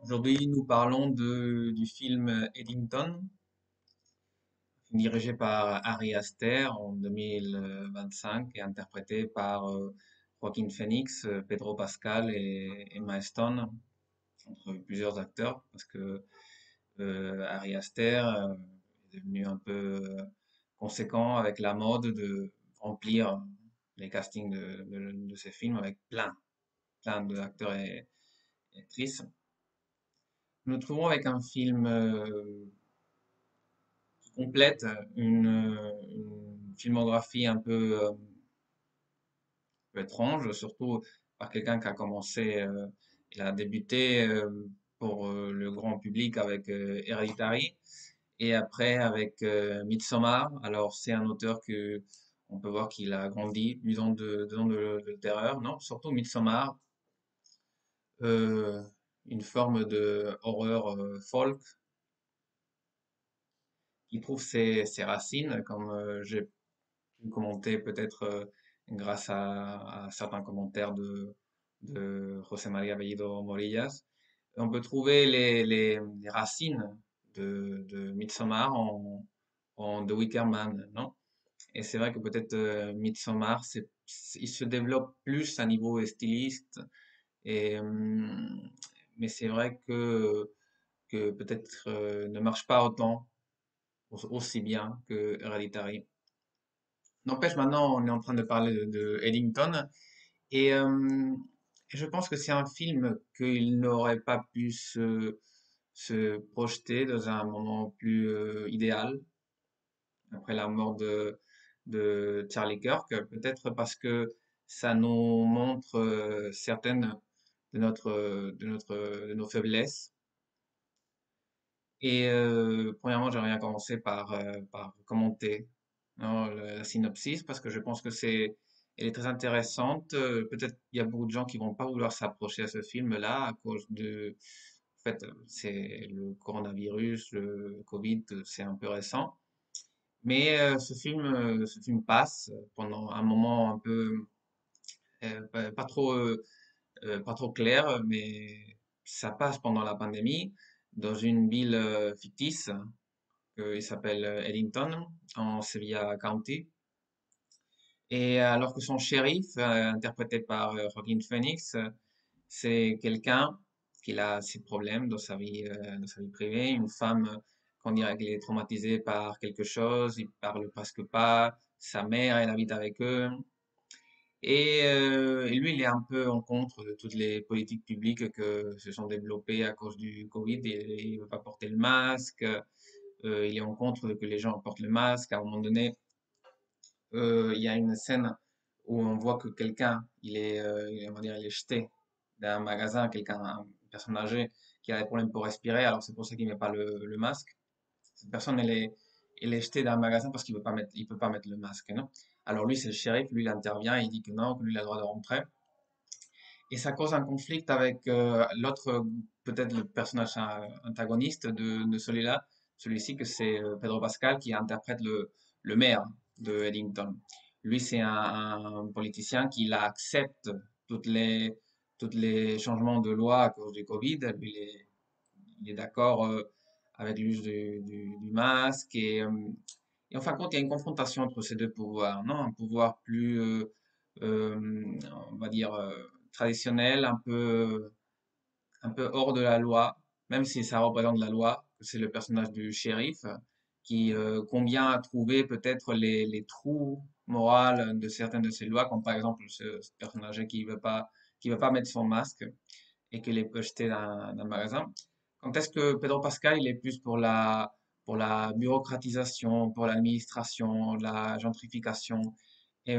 Aujourd'hui, nous parlons du film Eddington, dirigé par Ari Aster en 2025 et interprété par Joaquin Phoenix, Pedro Pascal et Emma Stone, entre plusieurs acteurs, parce que Ari Aster est devenu un peu conséquent avec la mode de remplir les castings de ses films avec plein d'acteurs et actrices. Nous nous trouvons avec un film qui complète une filmographie un peu étrange, surtout par quelqu'un qui a commencé, il a débuté pour le grand public avec Hereditary et après avec Midsommar. Alors c'est un auteur que on peut voir qu'il a grandi du don de terreur, non? Surtout Midsommar, euh, une forme de horreur folk qui trouve ses racines, comme j'ai pu commenter peut-être grâce à certains commentaires de José María Bellido Morillas. On peut trouver les racines de Midsommar en The Wicker Man, non? Et c'est vrai que peut-être Midsommar, il se développe plus à niveau styliste, et, mais c'est vrai que peut-être ne marche pas autant, aussi bien que Hereditary. N'empêche, maintenant, on est en train de parler de Eddington. Et, je pense que c'est un film qu'il n'aurait pas pu se projeter dans un moment plus idéal, après la mort de Charlie Kirk. Peut-être parce que ça nous montre certaines de nos faiblesses. Et premièrement, j'aimerais bien commencer par commenter, non, la synopsis parce que je pense que elle est très intéressante. Peut-être il y a beaucoup de gens qui vont pas vouloir s'approcher à ce film-là à cause en fait, c'est le coronavirus, le Covid, c'est un peu récent. Mais ce film passe pendant un moment un peu pas trop clair, mais ça passe pendant la pandémie dans une ville fictice. Il s'appelle Eddington, en Sevilla County. Et alors que son shérif, interprété par Joaquin Phoenix, c'est quelqu'un qui a ses problèmes dans sa vie privée, une femme qu'on dirait qu'elle est traumatisée par quelque chose, il parle presque pas, sa mère, elle habite avec eux. Et lui, il est un peu en contre de toutes les politiques publiques que se sont développées à cause du Covid. Il ne veut pas porter le masque, il est en contre de que les gens portent le masque. À un moment donné, il y a une scène où on voit que quelqu'un, on va dire, il est jeté d'un magasin, une personne âgée qui a des problèmes pour respirer, alors c'est pour ça qu'il ne met pas le masque. Cette personne, elle est jetée d'un magasin parce il peut pas mettre le masque, non? Alors lui, c'est le shérif, lui, il intervient, il dit que non, que lui, il a le droit de rentrer. Et ça cause un conflit avec l'autre, peut-être le personnage antagoniste de celui-là, celui-ci que c'est Pedro Pascal qui interprète le maire de Eddington. Lui, c'est un politicien qui accepte toutes les, toutes les changements de loi à cause du Covid. Lui, il est d'accord avec l'use du masque. Et en fin de compte, il y a une confrontation entre ces deux pouvoirs, non? Un pouvoir plus, on va dire, traditionnel, un peu hors de la loi, même si ça représente la loi, que c'est le personnage du shérif, qui convient à trouver peut-être les trous moraux de certaines de ces lois, comme par exemple ce personnage qui veut pas mettre son masque et qu'il est jeté d'un magasin. Quand est-ce que Pedro Pascal, il est plus pour la bureaucratisation, pour l'administration, la gentrification. Et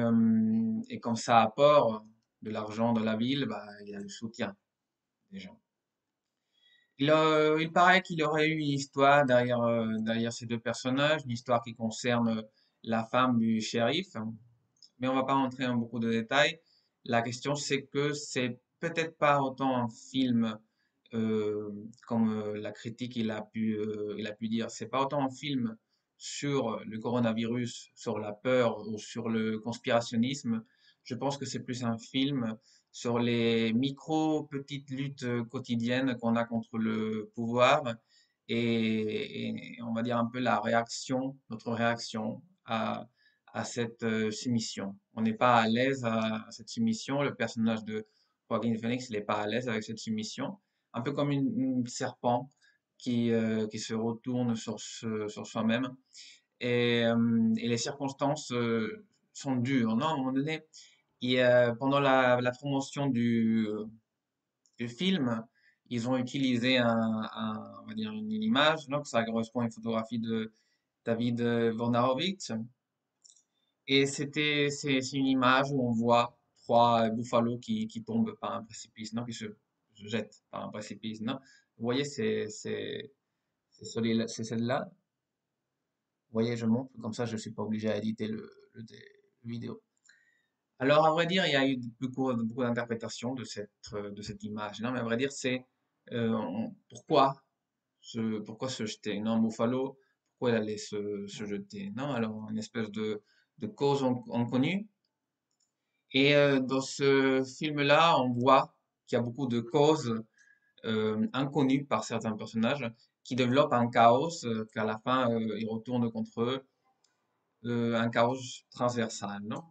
comme ça apporte de l'argent dans la ville, bah, il a le soutien des gens. Il paraît qu'il y aurait eu une histoire derrière ces deux personnages, une histoire qui concerne la femme du shérif, mais on va pas rentrer en beaucoup de détails. La question, c'est que c'est peut-être pas autant un film euh, comme la critique il a pu dire. C'est pas autant un film sur le coronavirus, sur la peur ou sur le conspirationnisme. Je pense que c'est plus un film sur les petites luttes quotidiennes qu'on a contre le pouvoir et on va dire un peu notre réaction à cette soumission. On n'est pas à l'aise à cette soumission. Le personnage de Joaquin Phoenix, il n'est pas à l'aise avec cette soumission. Un peu comme une serpent qui se retourne sur soi-même. Et les circonstances sont dures, non? À un moment donné, pendant la promotion du film, ils ont utilisé on va dire une image, donc ça correspond à une photographie de David Wojnarowicz. Et c'est une image où on voit trois bouffalots qui tombent par un précipice, non? Qui se jettent par un précipice, non? Vous voyez, c'est celle-là. Vous voyez, je montre, comme ça je ne suis pas obligé à éditer le vidéo. Alors, à vrai dire, il y a eu beaucoup d'interprétations de cette image. Non, mais à vrai dire, c'est pourquoi pourquoi se jeter? Non, Buffalo, pourquoi il allait se jeter? Non, alors, une espèce de cause inconnue. Et dans ce film-là, on voit qu'il y a beaucoup de causes inconnues par certains personnages qui développent un chaos qu'à la fin, ils retournent contre eux, un chaos transversal, non?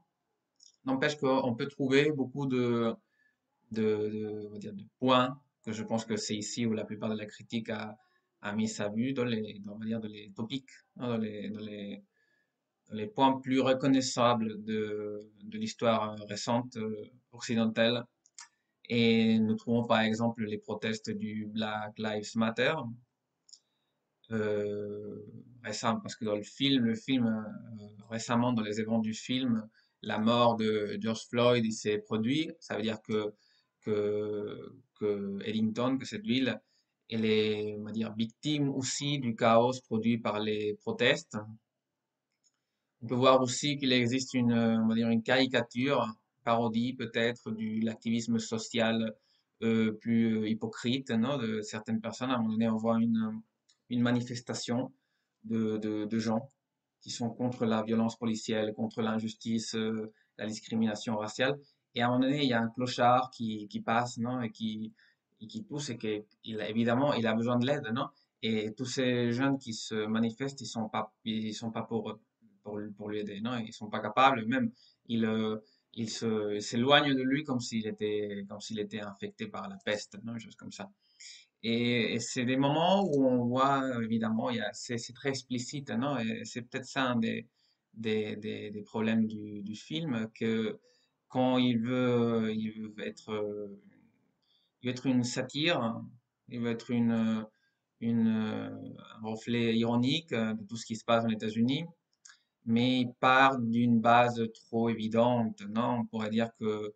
N'empêche qu'on peut trouver beaucoup on va dire, de points que je pense que c'est ici où la plupart de la critique a mis sa vue on va dire, dans les topics, hein, dans les points plus reconnaissables de l'histoire récente occidentale. Et nous trouvons par exemple les protestes du Black Lives Matter, récemment, parce que dans récemment, dans les événements du film, la mort de George Floyd, il s'est produit. Ça veut dire que Ellington, que cette ville, elle est, on va dire, victime aussi du chaos produit par les protestes. On peut voir aussi qu'il existe on va dire une caricature, parodie peut-être de l'activisme social plus hypocrite, non, de certaines personnes. À un moment donné, on voit une manifestation de gens qui sont contre la violence policière, contre l'injustice, la discrimination raciale. Et à un moment donné, il y a un clochard qui passe, non, et qui pousse et évidemment, il a besoin de l'aide, non? Et tous ces jeunes qui se manifestent, ils sont pas pour lui aider, non? Ils sont pas capables, même, ils, euh, ils s'éloignent de lui comme s'il était infecté par la peste, non? Une chose comme ça. Et c'est des moments où on voit, évidemment, c'est très explicite, non? Et c'est peut-être ça un des problèmes du film, que quand il veut il veut être une satire, il veut être un reflet ironique de tout ce qui se passe aux États-Unis, mais il part d'une base trop évidente, non? On pourrait dire que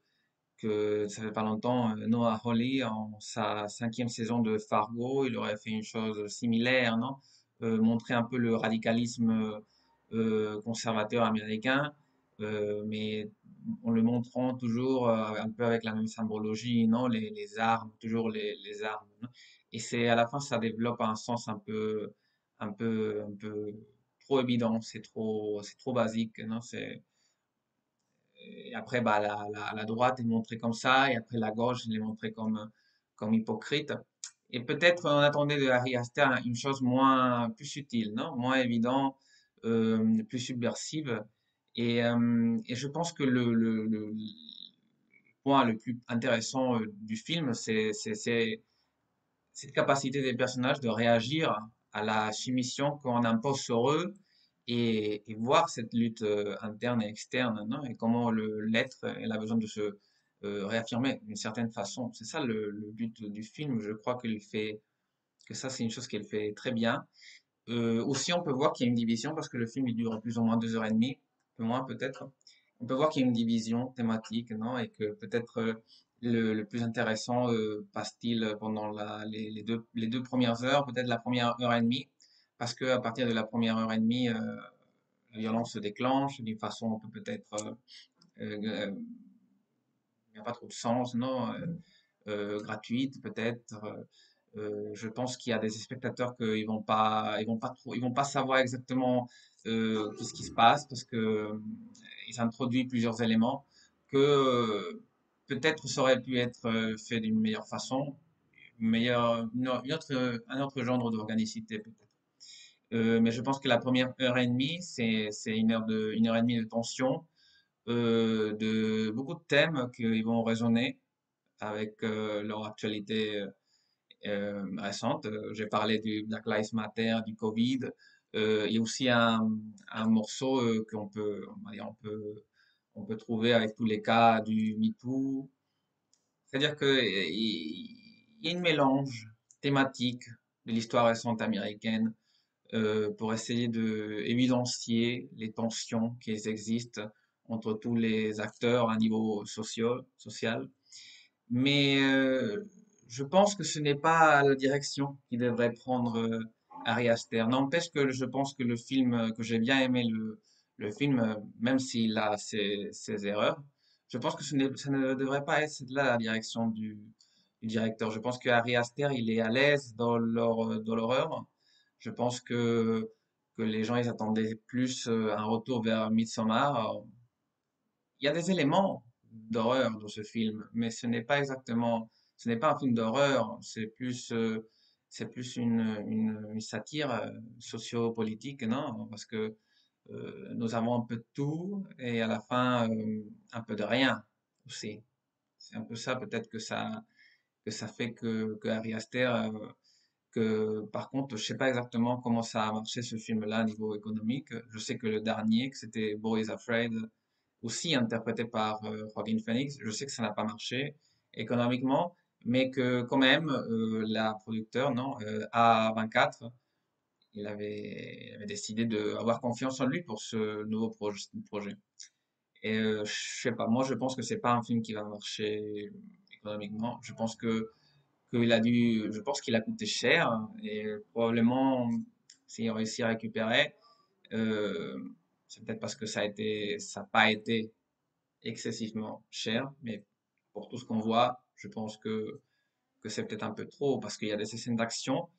ça fait pas longtemps, Noah Hawley, en sa cinquième saison de Fargo, il aurait fait une chose similaire, non? Montrer un peu le radicalisme conservateur américain, mais en le montrant toujours un peu avec la même symbologie, non? Les armes, toujours les armes, non? Et c'est à la fin, ça développe un sens un peu trop évident, c'est trop basique, non? Et après, bah, la droite est montrée comme ça, et après la gauche, elle est montrée comme hypocrite. Et peut-être on attendait de Harry Astor une chose plus subtile, non? Moins évident, plus subversive. Et je pense que le point le plus intéressant du film, c'est cette capacité des personnages de réagir à la soumission qu'on impose sur eux et voir cette lutte interne et externe, non? Et comment l'être, elle a besoin de se réaffirmer d'une certaine façon. C'est ça le but du film. Je crois que ça, c'est une chose qu'elle fait très bien. Aussi, on peut voir qu'il y a une division parce que le film, il dure plus ou moins 2 heures et demie, un peu moins peut-être. On peut voir qu'il y a une division thématique, non? Et que peut-être le plus intéressant passe-t-il pendant les deux premières heures, peut-être la première heure et demie, parce que à partir de la première heure et demie, la violence se déclenche d'une façon un peu peut-être, il n'y a pas trop de sens, non? Gratuite peut-être. Je pense qu'il y a des spectateurs ils vont pas savoir exactement tout ce qui se passe parce que ils introduisent plusieurs éléments que peut-être ça aurait pu être fait d'une meilleure façon, un autre genre d'organicité peut-être. Mais je pense que la première heure et demie, c'est une heure et demie de tension, de beaucoup de thèmes qui vont résonner avec leur actualité récente. J'ai parlé du Black Lives Matter, du Covid. Il y a aussi un morceau on va dire, on peut trouver avec tous les cas du MeToo. C'est-à-dire que il y a une mélange thématique de l'histoire récente américaine pour essayer de évidencier les tensions qui existent entre tous les acteurs à un niveau social. Mais je pense que ce n'est pas la direction qui devrait prendre Ari Aster. N'empêche que je pense que le film, que j'ai bien aimé le film, même s'il a ses erreurs, je pense que ça ne devrait pas être là la direction du directeur. Je pense que Ari Aster, il est à l'aise dans l'horreur. Je pense que les gens, ils attendaient plus un retour vers Midsommar. Il y a des éléments d'horreur dans ce film, mais ce n'est pas un film d'horreur, c'est plus une satire sociopolitique, non? Parce que nous avons un peu de tout et à la fin un peu de rien aussi. C'est un peu ça, peut-être que ça fait que Ari Aster, que par contre, je sais pas exactement comment ça a marché ce film-là au niveau économique. Je sais que le dernier, que c'était Boys Afraid, aussi interprété par Joaquin Phoenix. Je sais que ça n'a pas marché économiquement, mais que quand même, la producteur, non, A24, il avait décidé d'avoir confiance en lui pour ce nouveau projet. Et je sais pas, moi je pense que c'est pas un film qui va marcher économiquement. Je pense qu'il a coûté cher et probablement s'il réussit à récupérer, euh, c'est peut-être parce que ça n'a pas été excessivement cher, mais pour tout ce qu'on voit, je pense que c'est peut-être un peu trop parce qu'il y a des scènes d'action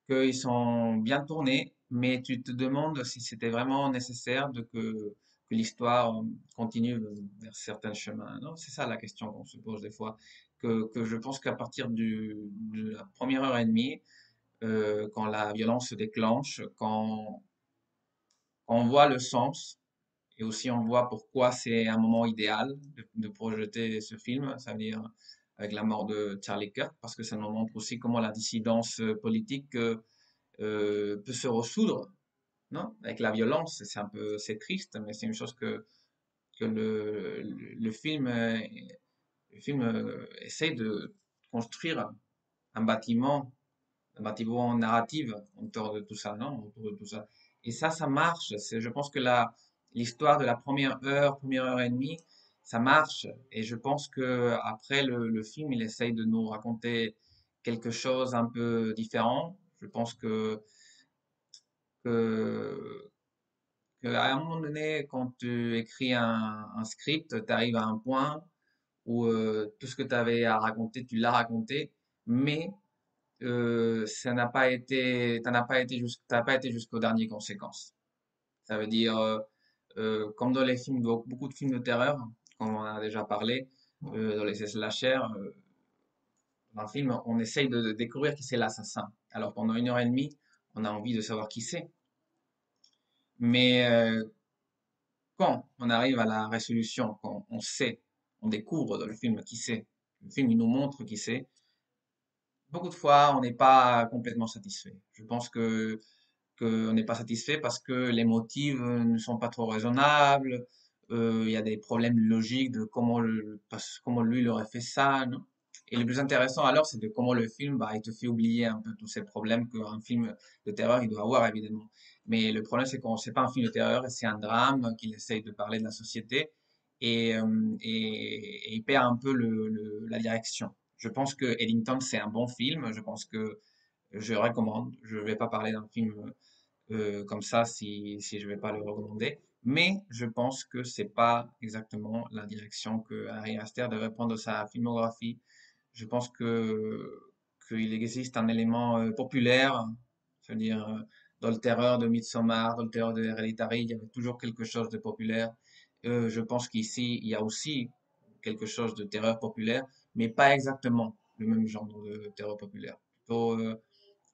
qu'ils sont bien tournées, mais tu te demandes si c'était vraiment nécessaire que l'histoire continue vers certains chemins. Non, c'est ça la question qu'on se pose des fois. Que je pense qu'à partir de la première heure et demie, quand la violence se déclenche, quand on voit le sens, et aussi, on voit pourquoi c'est un moment idéal de projeter ce film, ça veut dire avec la mort de Charlie Kirk, parce que ça nous montre aussi comment la dissidence politique peut se ressoudre, non? Avec la violence. C'est triste, mais c'est une chose que le film, le film essaye de construire un bâtiment, un bâtiment narratif autour de tout ça, non? Autour de tout ça. Et ça marche. Je pense que l'histoire de la première heure et demie, ça marche. Et je pense que après le film, il essaye de nous raconter quelque chose un peu différent. Je pense que, à un moment donné, quand tu écris un script, tu arrives à un point où tout ce que tu avais à raconter, tu l'as raconté, mais ça n'a pas été, t'as pas été jusqu'aux dernières conséquences. Ça veut dire, comme dans les films, beaucoup de films de terreur, comme on en a déjà parlé, dans les slashers, dans le film, on essaye de découvrir qui c'est l'assassin. Alors pendant une heure et demie, on a envie de savoir qui c'est. Mais quand on arrive à la résolution, quand on sait, on découvre dans le film qui c'est, le film il nous montre qui c'est, beaucoup de fois on n'est pas complètement satisfait. Je pense qu'on n'est pas satisfait parce que les motifs ne sont pas trop raisonnables, il y a des problèmes logiques de comment lui il aurait fait ça, non? Et le plus intéressant alors, c'est de comment le film, bah, il te fait oublier un peu tous ces problèmes qu'un film de terreur, il doit avoir, évidemment. Mais le problème, c'est qu'on sait pas un film de terreur, c'est un drame qu'il essaye de parler de la société et il perd un peu la direction. Je pense que Eddington, c'est un bon film. Je pense que je recommande. Je vais pas parler d'un film comme ça si je vais pas le recommander. Mais je pense que c'est pas exactement la direction que Harry Aster devrait prendre de sa filmographie. Je pense qu'il existe un élément populaire, c'est-à-dire dans le terreur de Midsommar, dans le terreur de Hereditary, il y avait toujours quelque chose de populaire. Je pense qu'ici, il y a aussi quelque chose de terreur populaire, mais pas exactement le même genre de terreur populaire.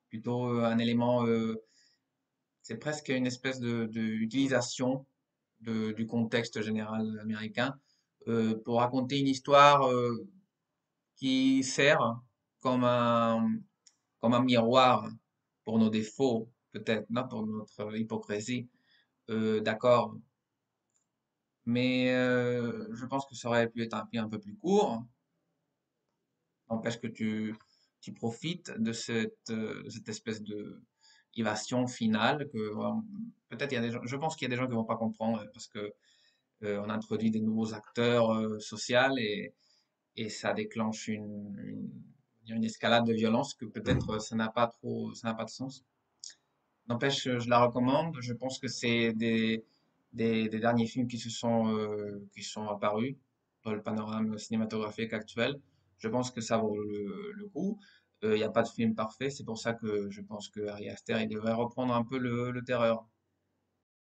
Plutôt un élément, c'est presque une espèce de utilisation du contexte général américain pour raconter une histoire qui sert comme comme un miroir pour nos défauts, peut-être, non, pour notre hypocrisie, d'accord. Mais je pense que ça aurait pu être un peu plus court. N'empêche que tu profites de cette espèce de évasion finale que peut-être il y a des gens, je pense qu'il y a des gens qui vont pas comprendre parce que on introduit des nouveaux acteurs sociaux et ça déclenche une escalade de violence que peut-être ça n'a pas de sens. N'empêche, je la recommande. Je pense que c'est des derniers films qui sont apparus dans le panorama cinématographique actuel. Je pense que ça vaut le coup. Il n'y a pas de film parfait. C'est pour ça que je pense que Ari Aster, il devrait reprendre un peu le terreur.